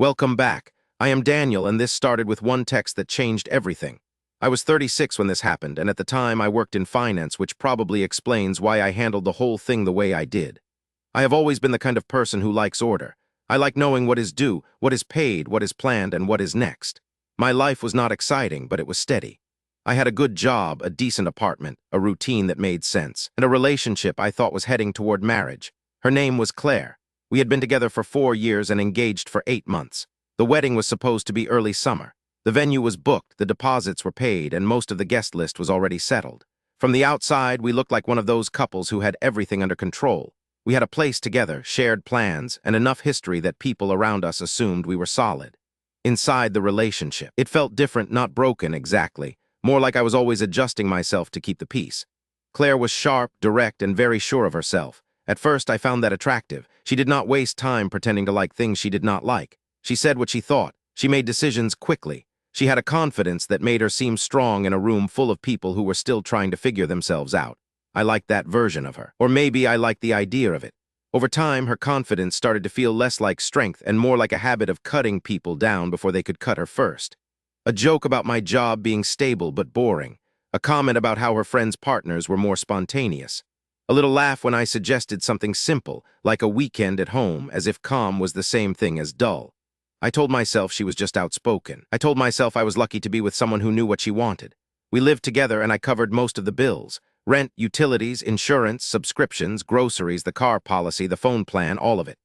Welcome back. I am Daniel, and this started with one text that changed everything. I was 36 when this happened, and at the time I worked in finance, which probably explains why I handled the whole thing the way I did. I have always been the kind of person who likes order. I like knowing what is due, what is paid, what is planned, and what is next. My life was not exciting, but it was steady. I had a good job, a decent apartment, a routine that made sense, and a relationship I thought was heading toward marriage. Her name was Claire. We had been together for 4 years and engaged for 8 months. The wedding was supposed to be early summer. The venue was booked, the deposits were paid, and most of the guest list was already settled. From the outside, we looked like one of those couples who had everything under control. We had a place together, shared plans, and enough history that people around us assumed we were solid. Inside the relationship, it felt different, not broken exactly, more like I was always adjusting myself to keep the peace. Claire was sharp, direct, and very sure of herself. At first, I found that attractive. She did not waste time pretending to like things she did not like. She said what she thought. She made decisions quickly. She had a confidence that made her seem strong in a room full of people who were still trying to figure themselves out. I liked that version of her. Or maybe I liked the idea of it. Over time, her confidence started to feel less like strength and more like a habit of cutting people down before they could cut her first. A joke about my job being stable but boring. A comment about how her friends' partners were more spontaneous. A little laugh when I suggested something simple, like a weekend at home, as if calm was the same thing as dull. I told myself she was just outspoken. I told myself I was lucky to be with someone who knew what she wanted. We lived together and I covered most of the bills. Rent, utilities, insurance, subscriptions, groceries, the car policy, the phone plan, all of it.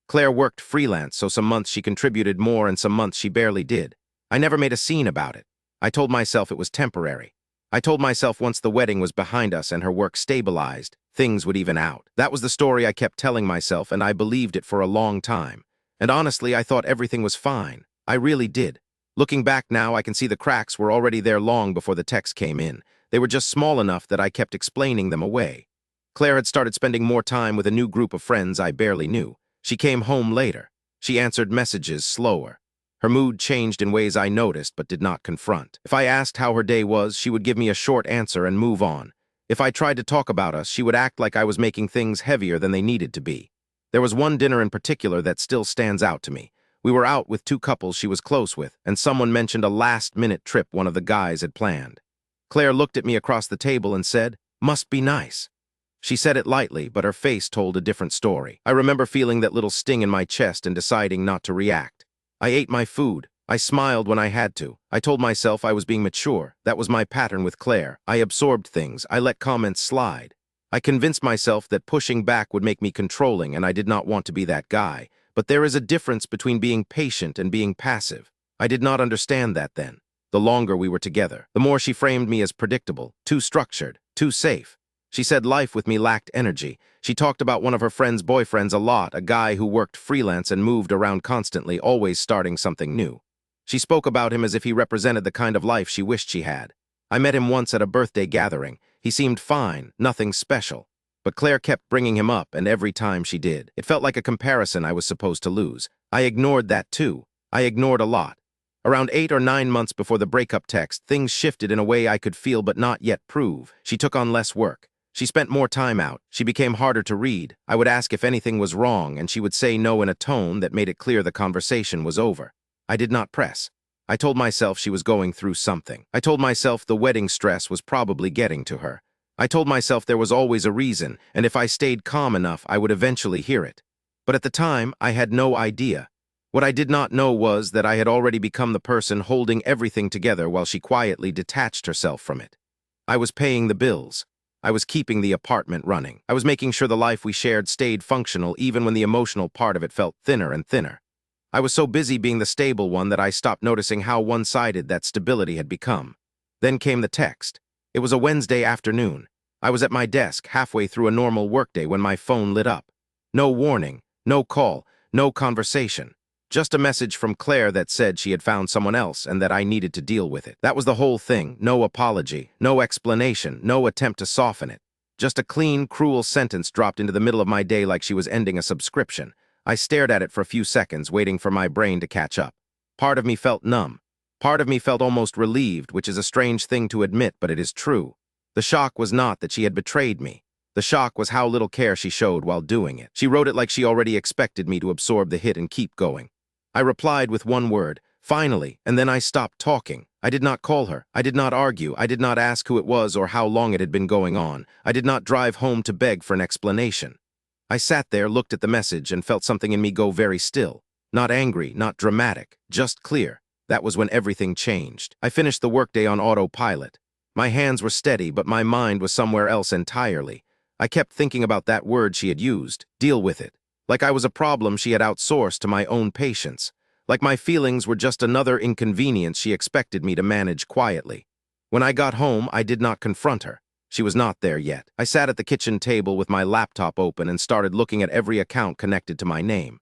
Claire worked freelance, so some months she contributed more and some months she barely did. I never made a scene about it. I told myself it was temporary. I told myself once the wedding was behind us and her work stabilized, things would even out. That was the story I kept telling myself, and I believed it for a long time. And honestly, I thought everything was fine. I really did. Looking back now, I can see the cracks were already there long before the text came in. They were just small enough that I kept explaining them away. Claire had started spending more time with a new group of friends I barely knew. She came home later. She answered messages slower. Her mood changed in ways I noticed but did not confront. If I asked how her day was, she would give me a short answer and move on. If I tried to talk about us, she would act like I was making things heavier than they needed to be. There was one dinner in particular that still stands out to me. We were out with 2 couples she was close with, and someone mentioned a last-minute trip one of the guys had planned. Claire looked at me across the table and said, "Must be nice." She said it lightly, but her face told a different story. I remember feeling that little sting in my chest and deciding not to react. I ate my food. I smiled when I had to. I told myself I was being mature. That was my pattern with Claire. I absorbed things. I let comments slide. I convinced myself that pushing back would make me controlling, and I did not want to be that guy. But there is a difference between being patient and being passive. I did not understand that then. The longer we were together, the more she framed me as predictable, too structured, too safe. She said life with me lacked energy. She talked about one of her friend's boyfriends a lot, a guy who worked freelance and moved around constantly, always starting something new. She spoke about him as if he represented the kind of life she wished she had. I met him once at a birthday gathering. He seemed fine, nothing special. But Claire kept bringing him up, and every time she did, it felt like a comparison I was supposed to lose. I ignored that too. I ignored a lot. Around 8 or 9 months before the breakup text, things shifted in a way I could feel but not yet prove. She took on less work. She spent more time out. She became harder to read. I would ask if anything was wrong, and she would say no in a tone that made it clear the conversation was over. I did not press. I told myself she was going through something. I told myself the wedding stress was probably getting to her. I told myself there was always a reason, and if I stayed calm enough, I would eventually hear it. But at the time, I had no idea. What I did not know was that I had already become the person holding everything together while she quietly detached herself from it. I was paying the bills. I was keeping the apartment running. I was making sure the life we shared stayed functional even when the emotional part of it felt thinner and thinner. I was so busy being the stable one that I stopped noticing how one-sided that stability had become. Then came the text. It was a Wednesday afternoon. I was at my desk halfway through a normal workday when my phone lit up. No warning, no call, no conversation. Just a message from Claire that said she had found someone else and that I needed to deal with it. That was the whole thing. No apology, no explanation, no attempt to soften it. Just a clean, cruel sentence dropped into the middle of my day like she was ending a subscription. I stared at it for a few seconds, waiting for my brain to catch up. Part of me felt numb. Part of me felt almost relieved, which is a strange thing to admit, but it is true. The shock was not that she had betrayed me. The shock was how little care she showed while doing it. She wrote it like she already expected me to absorb the hit and keep going. I replied with one word, "Finally," and then I stopped talking. I did not call her. I did not argue. I did not ask who it was or how long it had been going on. I did not drive home to beg for an explanation. I sat there, looked at the message, and felt something in me go very still. Not angry, not dramatic, just clear. That was when everything changed. I finished the workday on autopilot. My hands were steady, but my mind was somewhere else entirely. I kept thinking about that word she had used, deal with it. Like I was a problem she had outsourced to my own patience. Like my feelings were just another inconvenience she expected me to manage quietly. When I got home, I did not confront her. She was not there yet. I sat at the kitchen table with my laptop open and started looking at every account connected to my name.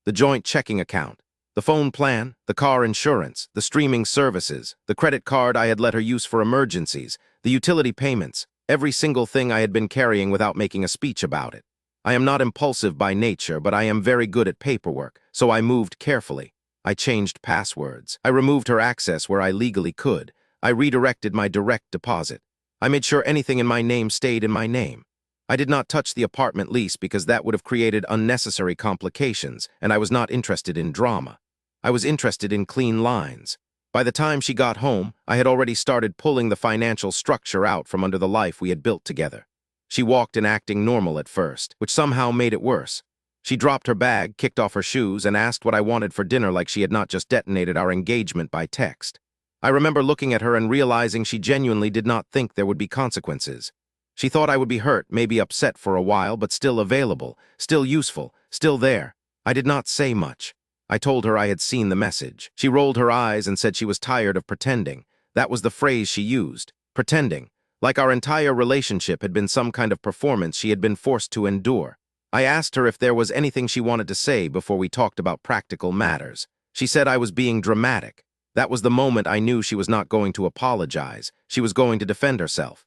The joint checking account, the phone plan, the car insurance, the streaming services, the credit card I had let her use for emergencies, the utility payments, every single thing I had been carrying without making a speech about it. I am not impulsive by nature, but I am very good at paperwork, so I moved carefully. I changed passwords. I removed her access where I legally could. I redirected my direct deposit. I made sure anything in my name stayed in my name. I did not touch the apartment lease because that would have created unnecessary complications, and I was not interested in drama. I was interested in clean lines. By the time she got home, I had already started pulling the financial structure out from under the life we had built together. She walked in acting normal at first, which somehow made it worse. She dropped her bag, kicked off her shoes, and asked what I wanted for dinner like she had not just detonated our engagement by text. I remember looking at her and realizing she genuinely did not think there would be consequences. She thought I would be hurt, maybe upset for a while, but still available, still useful, still there. I did not say much. I told her I had seen the message. She rolled her eyes and said she was tired of pretending. That was the phrase she used, pretending. Like our entire relationship had been some kind of performance she had been forced to endure. I asked her if there was anything she wanted to say before we talked about practical matters. She said I was being dramatic. That was the moment I knew she was not going to apologize. She was going to defend herself.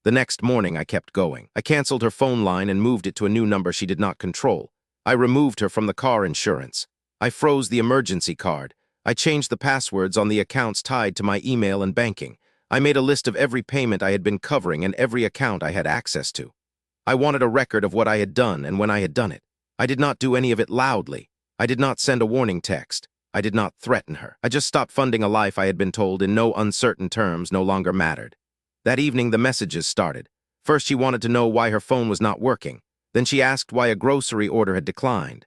The next morning, I kept going. I canceled her phone line and moved it to a new number she did not control. I removed her from the car insurance. I froze the emergency card. I changed the passwords on the accounts tied to my email and banking. I made a list of every payment I had been covering and every account I had access to. I wanted a record of what I had done and when I had done it. I did not do any of it loudly. I did not send a warning text. I did not threaten her. I just stopped funding a life I had been told in no uncertain terms no longer mattered. That evening, the messages started. First, she wanted to know why her phone was not working. Then she asked why a grocery order had declined.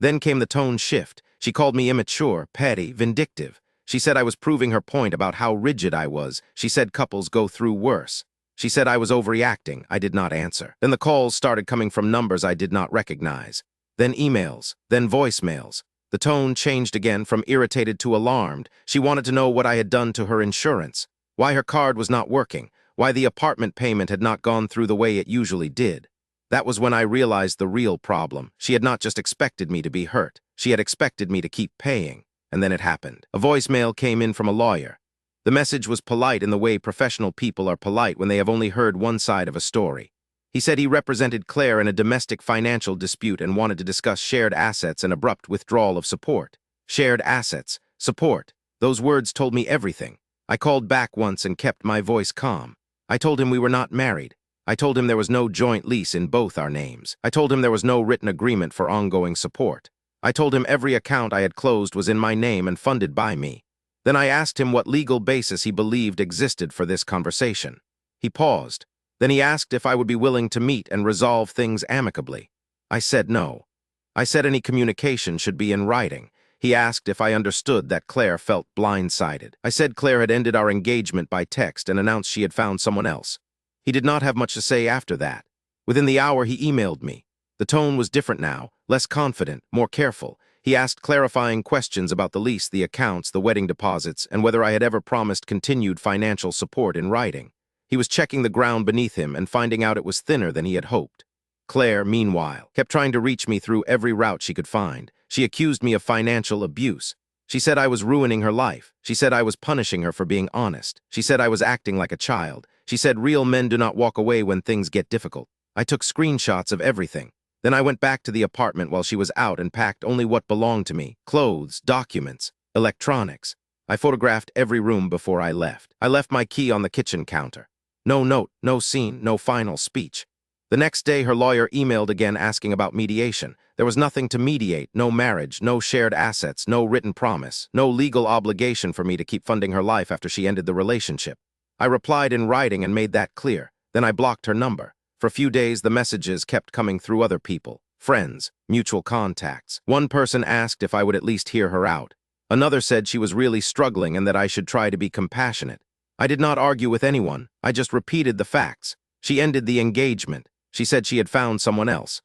Then came the tone shift. She called me immature, petty, vindictive. She said I was proving her point about how rigid I was. She said couples go through worse. She said I was overreacting. I did not answer. Then the calls started coming from numbers I did not recognize. Then emails, then voicemails. The tone changed again from irritated to alarmed. She wanted to know what I had done to her insurance, why her card was not working, why the apartment payment had not gone through the way it usually did. That was when I realized the real problem. She had not just expected me to be hurt. She had expected me to keep paying. And then it happened. A voicemail came in from a lawyer. The message was polite in the way professional people are polite when they have only heard one side of a story. He said he represented Claire in a domestic financial dispute and wanted to discuss shared assets and abrupt withdrawal of support. Shared assets, support. Those words told me everything. I called back once and kept my voice calm. I told him we were not married. I told him there was no joint lease in both our names. I told him there was no written agreement for ongoing support. I told him every account I had closed was in my name and funded by me. Then I asked him what legal basis he believed existed for this conversation. He paused. Then he asked if I would be willing to meet and resolve things amicably. I said no. I said any communication should be in writing. He asked if I understood that Claire felt blindsided. I said Claire had ended our engagement by text and announced she had found someone else. He did not have much to say after that. Within the hour, he emailed me. The tone was different now, less confident, more careful. He asked clarifying questions about the lease, the accounts, the wedding deposits, and whether I had ever promised continued financial support in writing. He was checking the ground beneath him and finding out it was thinner than he had hoped. Claire, meanwhile, kept trying to reach me through every route she could find. She accused me of financial abuse. She said I was ruining her life. She said I was punishing her for being honest. She said I was acting like a child. She said real men do not walk away when things get difficult. I took screenshots of everything. Then I went back to the apartment while she was out and packed only what belonged to me: clothes, documents, electronics. I photographed every room before I left. I left my key on the kitchen counter. No note, no scene, no final speech. The next day, her lawyer emailed again asking about mediation. There was nothing to mediate, no marriage, no shared assets, no written promise, no legal obligation for me to keep funding her life after she ended the relationship. I replied in writing and made that clear. Then I blocked her number. For a few days, the messages kept coming through other people, friends, mutual contacts. One person asked if I would at least hear her out. Another said she was really struggling and that I should try to be compassionate. I did not argue with anyone. I just repeated the facts. She ended the engagement. She said she had found someone else.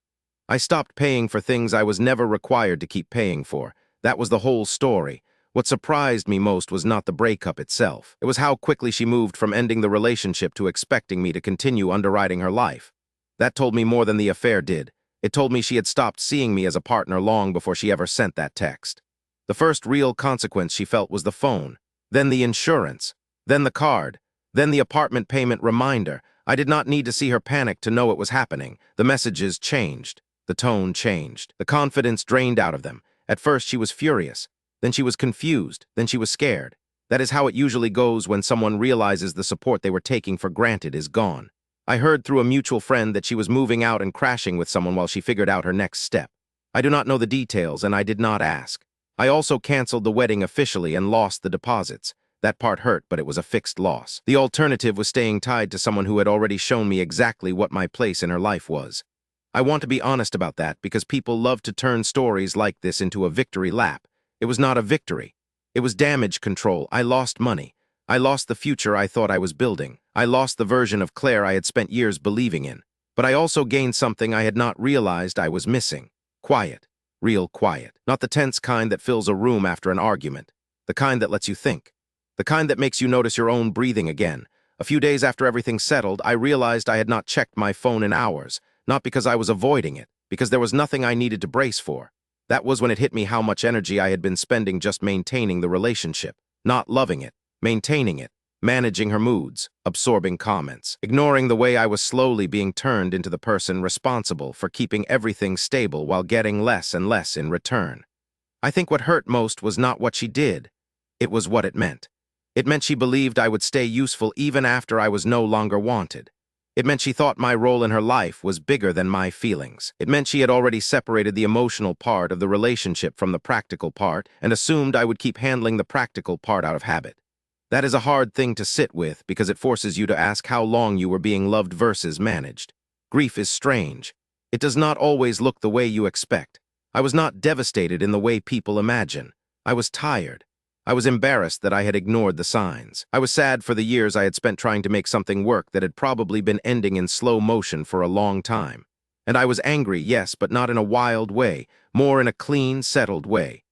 I stopped paying for things I was never required to keep paying for. That was the whole story. What surprised me most was not the breakup itself. It was how quickly she moved from ending the relationship to expecting me to continue underwriting her life. That told me more than the affair did. It told me she had stopped seeing me as a partner long before she ever sent that text. The first real consequence she felt was the phone, then the insurance, then the card, then the apartment payment reminder. I did not need to see her panic to know it was happening. The messages changed. The tone changed. The confidence drained out of them. At first, she was furious. Then she was confused. Then she was scared. That is how it usually goes when someone realizes the support they were taking for granted is gone. I heard through a mutual friend that she was moving out and crashing with someone while she figured out her next step. I do not know the details, and I did not ask. I also canceled the wedding officially and lost the deposits. That part hurt, but it was a fixed loss. The alternative was staying tied to someone who had already shown me exactly what my place in her life was. I want to be honest about that because people love to turn stories like this into a victory lap. It was not a victory. It was damage control. I lost money. I lost the future I thought I was building. I lost the version of Claire I had spent years believing in. But I also gained something I had not realized I was missing. Quiet. Real quiet. Not the tense kind that fills a room after an argument. The kind that lets you think. The kind that makes you notice your own breathing again. A few days after everything settled, I realized I had not checked my phone in hours. Not because I was avoiding it, because there was nothing I needed to brace for. That was when it hit me how much energy I had been spending just maintaining the relationship. Not loving it, maintaining it, managing her moods, absorbing comments, ignoring the way I was slowly being turned into the person responsible for keeping everything stable while getting less and less in return. I think what hurt most was not what she did. It was what it meant. It meant she believed I would stay useful even after I was no longer wanted. It meant she thought my role in her life was bigger than my feelings. It meant she had already separated the emotional part of the relationship from the practical part and assumed I would keep handling the practical part out of habit. That is a hard thing to sit with because it forces you to ask how long you were being loved versus managed. Grief is strange. It does not always look the way you expect. I was not devastated in the way people imagine. I was tired. I was embarrassed that I had ignored the signs. I was sad for the years I had spent trying to make something work that had probably been ending in slow motion for a long time. And I was angry, yes, but not in a wild way, more in a clean, settled way.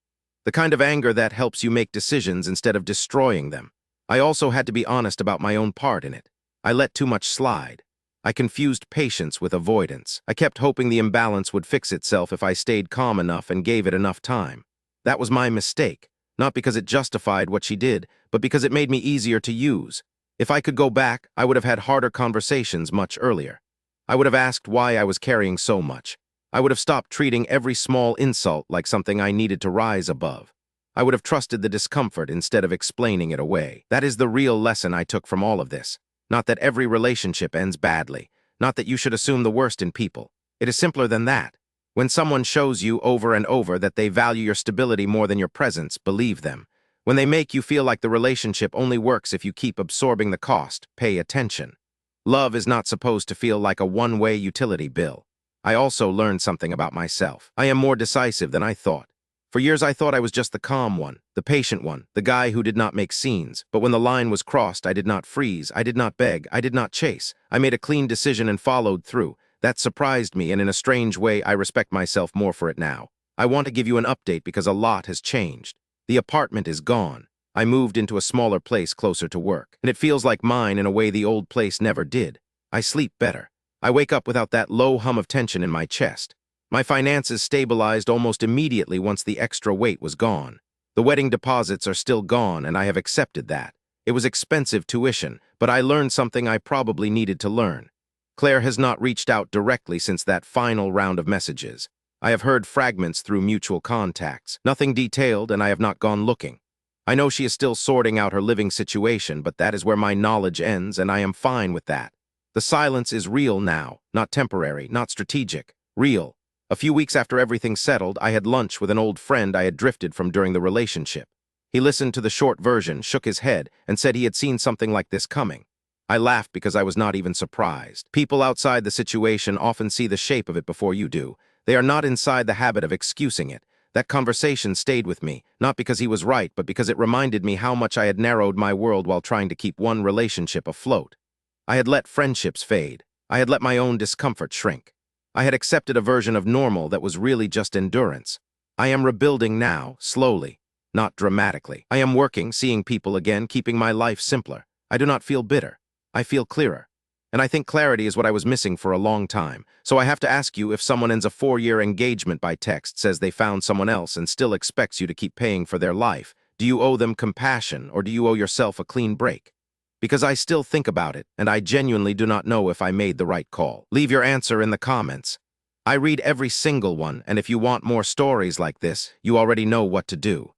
The kind of anger that helps you make decisions instead of destroying them. I also had to be honest about my own part in it. I let too much slide. I confused patience with avoidance. I kept hoping the imbalance would fix itself if I stayed calm enough and gave it enough time. That was my mistake. Not because it justified what she did, but because it made me easier to use. If I could go back, I would have had harder conversations much earlier. I would have asked why I was carrying so much. I would have stopped treating every small insult like something I needed to rise above. I would have trusted the discomfort instead of explaining it away. That is the real lesson I took from all of this. Not that every relationship ends badly. Not that you should assume the worst in people. It is simpler than that. When someone shows you over and over that they value your stability more than your presence, believe them. When they make you feel like the relationship only works if you keep absorbing the cost, pay attention. Love is not supposed to feel like a one-way utility bill. I also learned something about myself. I am more decisive than I thought. For years I thought I was just the calm one, the patient one, the guy who did not make scenes. But when the line was crossed, I did not freeze, I did not beg, I did not chase. I made a clean decision and followed through. That surprised me, and in a strange way, I respect myself more for it now. I want to give you an update because a lot has changed. The apartment is gone. I moved into a smaller place closer to work, and it feels like mine in a way the old place never did. I sleep better. I wake up without that low hum of tension in my chest. My finances stabilized almost immediately once the extra weight was gone. The wedding deposits are still gone, and I have accepted that. It was expensive tuition, but I learned something I probably needed to learn. Claire has not reached out directly since that final round of messages. I have heard fragments through mutual contacts. Nothing detailed, and I have not gone looking. I know she is still sorting out her living situation, but that is where my knowledge ends, and I am fine with that. The silence is real now, not temporary, not strategic, real. A few weeks after everything settled, I had lunch with an old friend I had drifted from during the relationship. He listened to the short version, shook his head, and said he had seen something like this coming. I laughed because I was not even surprised. People outside the situation often see the shape of it before you do. They are not inside the habit of excusing it. That conversation stayed with me, not because he was right, but because it reminded me how much I had narrowed my world while trying to keep one relationship afloat. I had let friendships fade. I had let my own discomfort shrink. I had accepted a version of normal that was really just endurance. I am rebuilding now, slowly, not dramatically. I am working, seeing people again, keeping my life simpler. I do not feel bitter. I feel clearer. And I think clarity is what I was missing for a long time. So I have to ask you, if someone ends a 4-year engagement by text, says they found someone else, and still expects you to keep paying for their life, do you owe them compassion, or do you owe yourself a clean break? Because I still think about it, and I genuinely do not know if I made the right call. Leave your answer in the comments. I read every single one, and if you want more stories like this, you already know what to do.